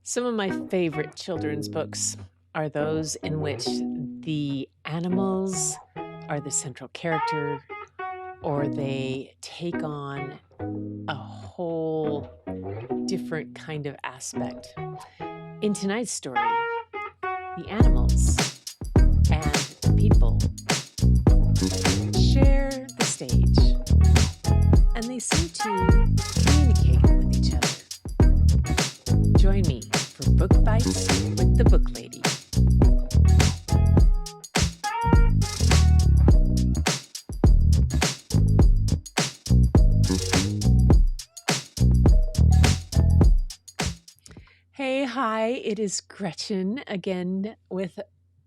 Some of my favorite children's books are those in which the animals are the central character or they take on a whole different kind of aspect. In tonight's story, the animals and the people share the stage and they seem to communicate with each other. Join me for Book Bites with the Booklady. Hey, hi, it is Gretchen again with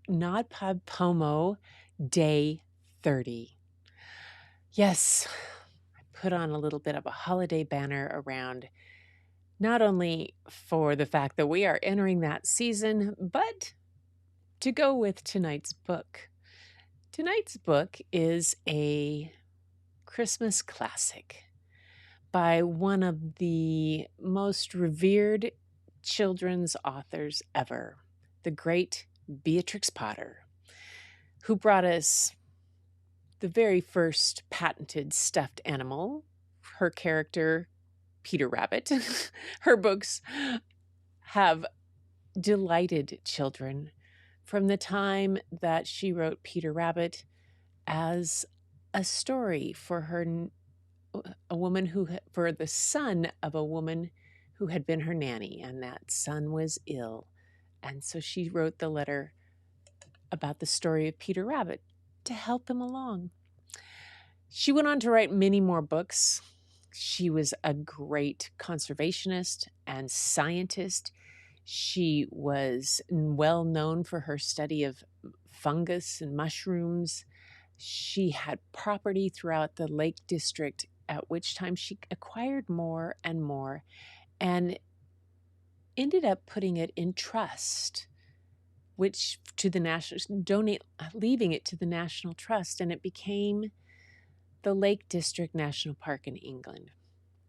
Nodpod Pomo Day 30. Yes, I put on a little bit of a holiday banner around not only for the fact that we are entering that season, but to go with tonight's book. Tonight's book is a Christmas classic by one of the most revered children's authors ever, the great Beatrix Potter, who brought us the very first patented stuffed animal, her character, Peter Rabbit. Her books have delighted children from the time that she wrote Peter Rabbit as a story for for the son of a woman who had been her nanny, and that son was ill. And so she wrote the letter about the story of Peter Rabbit to help him along. She went on to write many more books. She was a great conservationist and scientist. She was well known for her study of fungus and mushrooms. She had property throughout the Lake District, at which time she acquired more and more and ended up putting it in trust, which to the leaving it to the National Trust, and it became the Lake District National Park in England.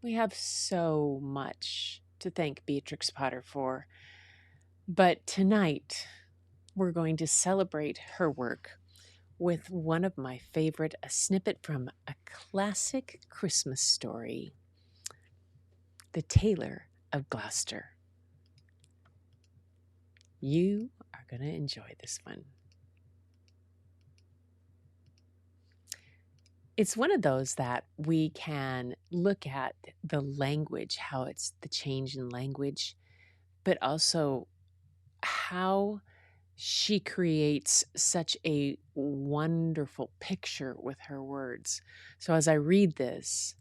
We have so much to thank Beatrix Potter for, but tonight we're going to celebrate her work with one of my favorite, a snippet from a classic Christmas story, The Tailor of Gloucester. You are going to enjoy this one. It's one of those that we can look at the language, how it's the change in language, but also how she creates such a wonderful picture with her words. So as I read this,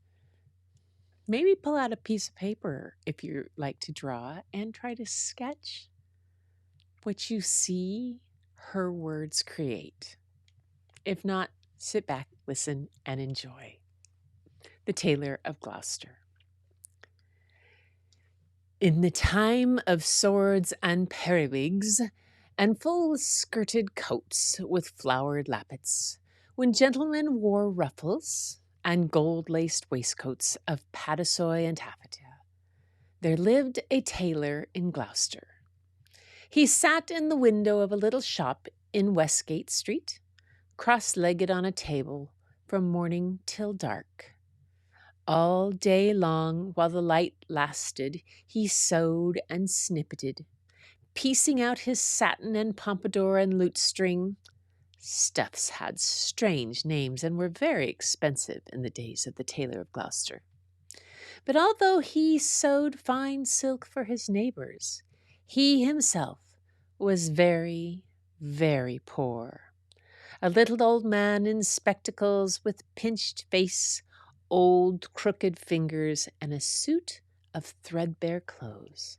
maybe pull out a piece of paper if you like to draw and try to sketch what you see her words create. If not, sit back, listen, and enjoy. The Tailor of Gloucester. In the time of swords and periwigs, and full-skirted coats with flowered lappets, when gentlemen wore ruffles and gold-laced waistcoats of paduasoy and taffeta, there lived a tailor in Gloucester. He sat in the window of a little shop in Westgate Street, cross-legged on a table from morning till dark. All day long, while the light lasted, he sewed and snippeted, piecing out his satin and pompadour and lute-string. Stuffs had strange names and were very expensive in the days of the Tailor of Gloucester. But although he sewed fine silk for his neighbors, he himself was very, very poor. A little old man in spectacles with pinched face, old crooked fingers, and a suit of threadbare clothes.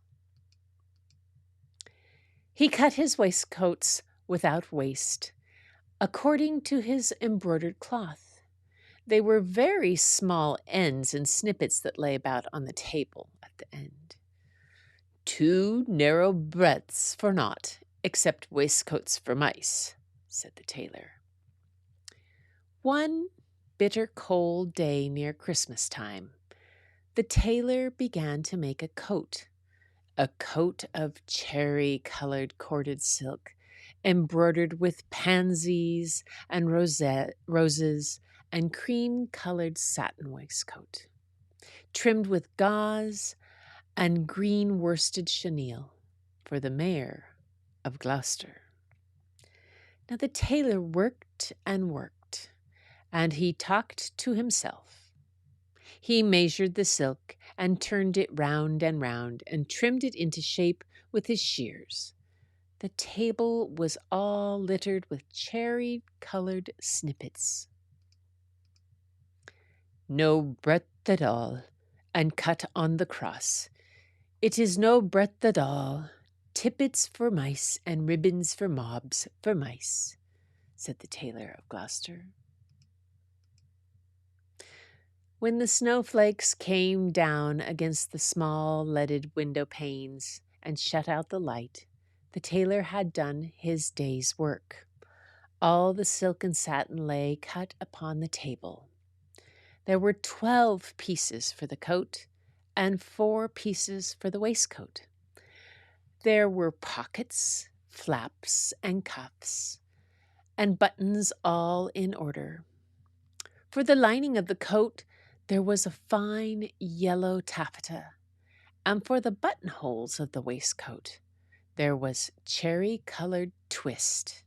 He cut his waistcoats without waist, according to his embroidered cloth. They were very small ends and snippets that lay about on the table at the end. 2 narrow breadths for naught, except waistcoats for mice, said the tailor. One bitter cold day near Christmas time, the tailor began to make a coat, a coat of cherry-colored corded silk, embroidered with pansies and roses, and cream-colored satin waistcoat, trimmed with gauze and green worsted chenille for the mayor of Gloucester. Now the tailor worked and worked, and he talked to himself. He measured the silk and turned it round and trimmed it into shape with his shears. The table was all littered with cherry-colored snippets. No breadth at all, and cut on the cross. It is no breadth at all. Tippets for mice and ribbons for mobs for mice, said the Tailor of Gloucester. When the snowflakes came down against the small leaded window panes and shut out the light, the tailor had done his day's work. All the silk and satin lay cut upon the table. There were 12 pieces for the coat and 4 pieces for the waistcoat. There were pockets, flaps, and cuffs, and buttons all in order. For the lining of the coat, there was a fine yellow taffeta, and for the buttonholes of the waistcoat, there was cherry-colored twist.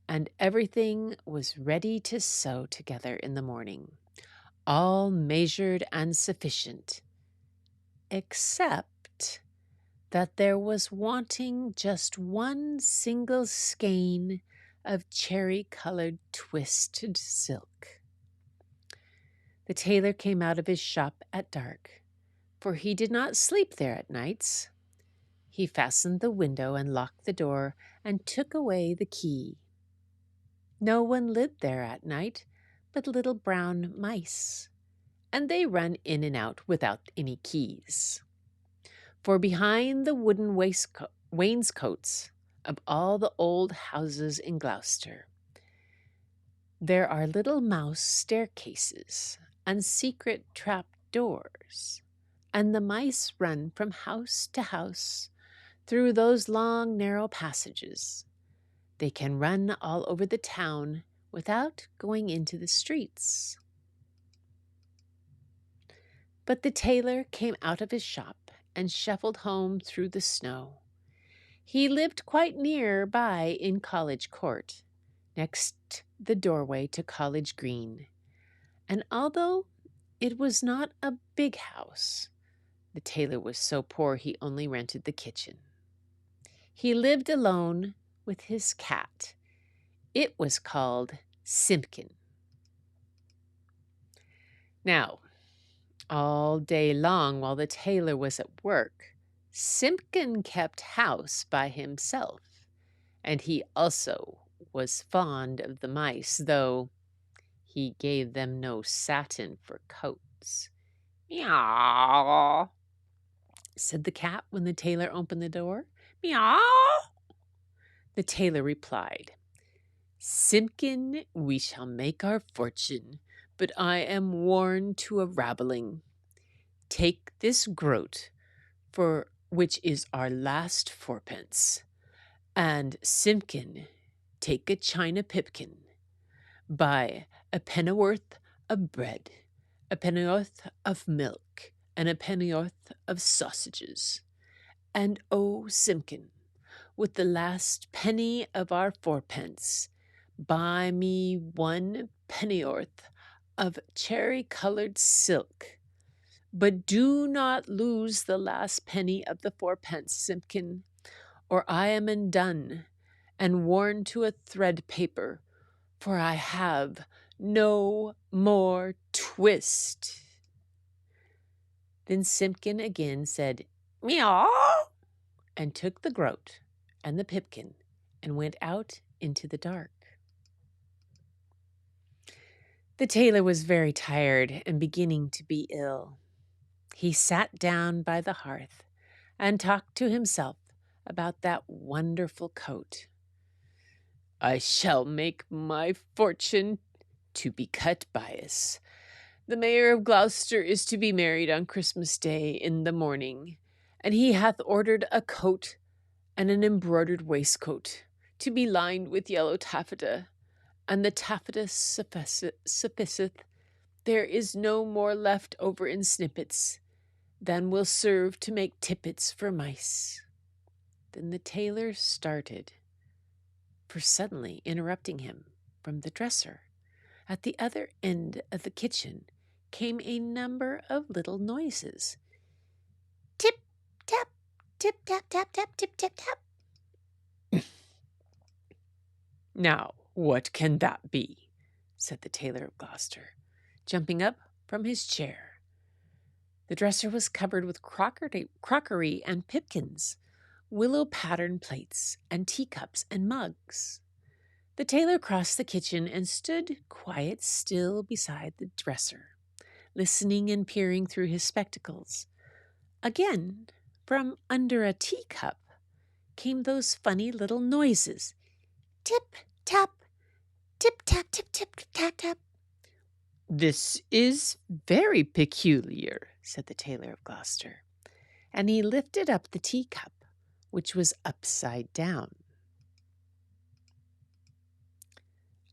And everything was ready to sew together in the morning, all measured and sufficient, except that there was wanting just one single skein of cherry-colored twisted silk. The tailor came out of his shop at dark, for he did not sleep there at nights. He fastened the window and locked the door and took away the key. No one lived there at night but little brown mice, and they run in and out without any keys. For behind the wooden wainscots of all the old houses in Gloucester, there are little mouse staircases and secret trap doors, and the mice run from house to house through those long, narrow passages. They can run all over the town without going into the streets. But the tailor came out of his shop and shuffled home through the snow. He lived quite near by in College Court, next the doorway to College Green, and although it was not a big house, the tailor was so poor he only rented the kitchen. He lived alone with his cat. It was called Simpkin. Now, all day long while the tailor was at work, Simpkin kept house by himself, and he also was fond of the mice, though he gave them no satin for coats. "Meow," said the cat when the tailor opened the door. "Meow." The tailor replied, "Simpkin, we shall make our fortune, but I am worn to a rabbling. Take this groat, for which is our last 4pence, and Simpkin, take a china pipkin. Buy a pennyworth of bread, a pennyworth of milk, and a pennyworth of sausages. And oh, Simpkin, with the last penny of our 4pence, buy me 1 pennyworth of cherry-colored silk. But do not lose the last penny of the 4pence, Simpkin, or I am undone and worn to a thread paper, for I have no more twist." Then Simpkin again said, "Meow," and took the groat and the pipkin and went out into the dark. The tailor was very tired and beginning to be ill. He sat down by the hearth and talked to himself about that wonderful coat. "I shall make my fortune to be cut bias. The mayor of Gloucester is to be married on Christmas Day in the morning, And he hath ordered a coat and an embroidered waistcoat to be lined with yellow taffeta, and the taffeta sufficeth. There is no more left over in snippets than will serve to make tippets for mice. Then the tailor started, for suddenly interrupting him from the dresser, at the other end of the kitchen came a number of little noises. Tip, tap, tip, tap, tap, tap, tip, tap, tap. Now, what can that be? Said the Tailor of Gloucester, jumping up from his chair. The dresser was covered with crockery and pipkins, willow pattern plates, and teacups and mugs. The tailor crossed the kitchen and stood quite still beside the dresser, listening and peering through his spectacles. Again, from under a teacup came those funny little noises. Tip, tap, tip, tap, tip, tip, tap, tap. This is very peculiar, said the Tailor of Gloucester, and he lifted up the teacup, which was upside down.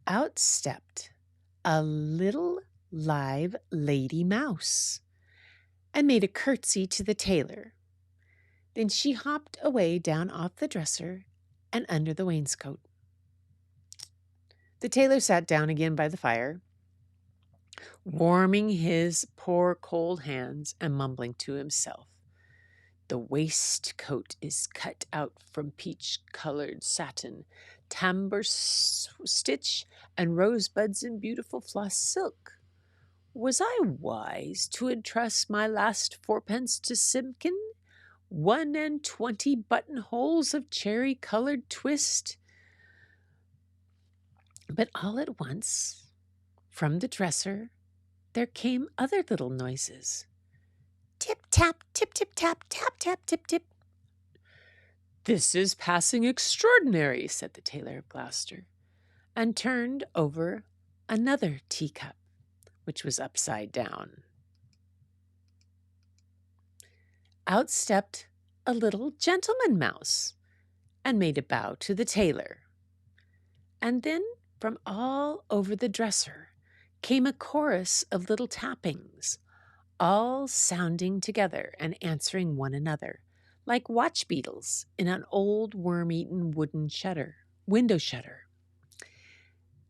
Out stepped a little live lady mouse and made a curtsy to the tailor. Then she hopped away down off the dresser and under the wainscot. The tailor sat down again by the fire, warming his poor cold hands and mumbling to himself. The waistcoat is cut out from peach-colored satin, tambour stitch, and rosebuds in beautiful floss silk. Was I wise to entrust my last fourpence to Simpkin? 21 buttonholes of cherry-colored twist. But all at once, from the dresser, there came other little noises. Tip, tap, tip, tip, tap, tap, tap, tip, tip. This is passing extraordinary, said the Tailor of Gloucester, and turned over another teacup, which was upside down. Out stepped a little gentleman mouse and made a bow to the tailor. And then from all over the dresser came a chorus of little tappings, all sounding together and answering one another, like watch beetles in an old worm-eaten wooden window shutter.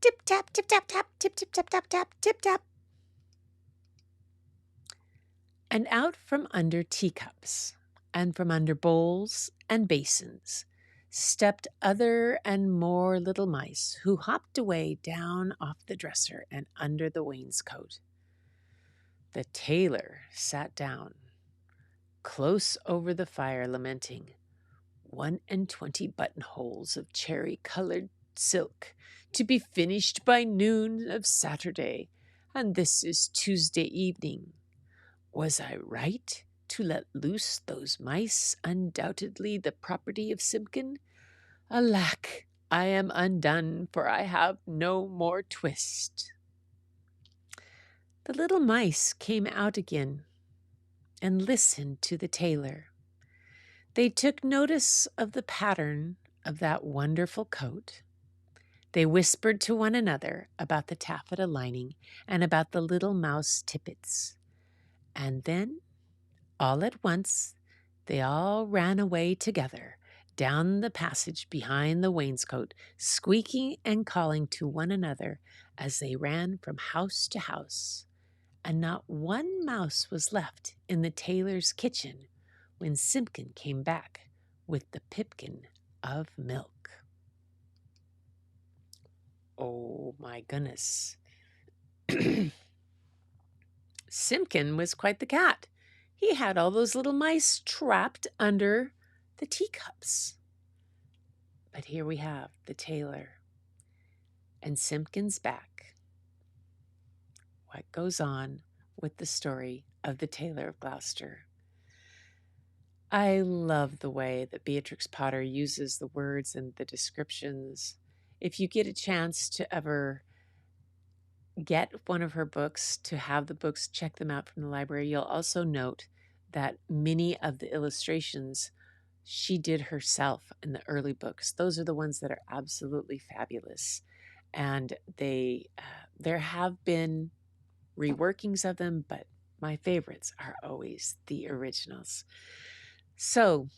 Tip tap, tip tap tap, tip tip tap tap tap, tip tap. And out from under teacups, and from under bowls and basins, stepped other and more little mice, who hopped away down off the dresser and under the wainscot. The tailor sat down, close over the fire, lamenting, 21 buttonholes of cherry-colored silk, to be finished by noon of Saturday, and this is Tuesday evening. Was I right to let loose those mice, undoubtedly the property of Simpkin? Alack, I am undone, for I have no more twist. The little mice came out again and listened to the tailor. They took notice of the pattern of that wonderful coat. They whispered to one another about the taffeta lining and about the little mouse tippets. And then, all at once, they all ran away together down the passage behind the wainscot, squeaking and calling to one another as they ran from house to house. And not one mouse was left in the tailor's kitchen when Simpkin came back with the pipkin of milk. Oh my goodness. Simpkin was quite the cat. He had all those little mice trapped under the teacups. But here we have the tailor, and Simpkin's back. What goes on with the story of the Tailor of Gloucester? I love the way that Beatrix Potter uses the words and the descriptions. If you get a chance to ever get one of her books, to have the books, check them out from the library, you'll also note that many of the illustrations she did herself in the early books. Those are the ones that are absolutely fabulous. And there have been reworkings of them, but my favorites are always the originals. So,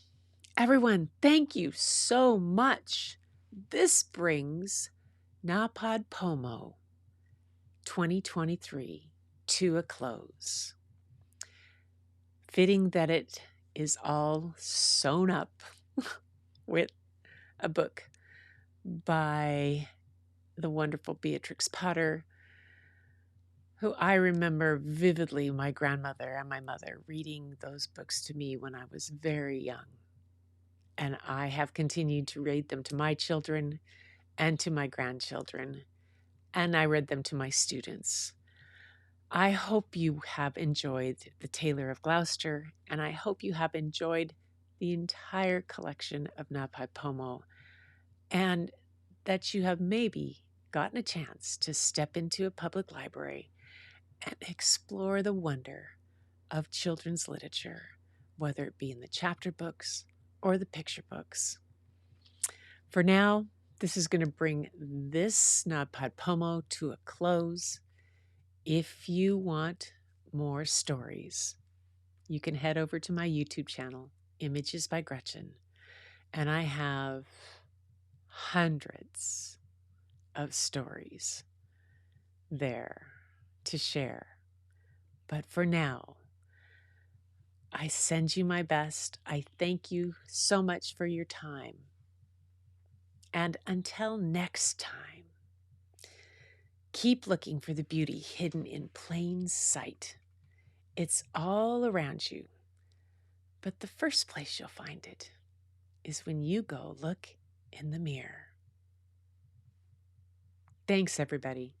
everyone, thank you so much. This brings NaPodPoMo 2023 to a close. Fitting that it is all sewn up with a book by the wonderful Beatrix Potter, who I remember vividly my grandmother and my mother reading those books to me when I was very young. And I have continued to read them to my children and to my grandchildren, and I read them to my students. I hope you have enjoyed The Tailor of Gloucester, and I hope you have enjoyed the entire collection of NaPodPoMo, and that you have maybe gotten a chance to step into a public library and explore the wonder of children's literature, whether it be in the chapter books or the picture books. For now, this is going to bring this NaPodPoMo to a close. If you want more stories, you can head over to my YouTube channel, Images by Gretchen, and I have hundreds of stories there to share. But for now, I send you my best. I thank you so much for your time. And until next time, keep looking for the beauty hidden in plain sight. It's all around you. But the first place you'll find it is when you go look in the mirror. Thanks, everybody.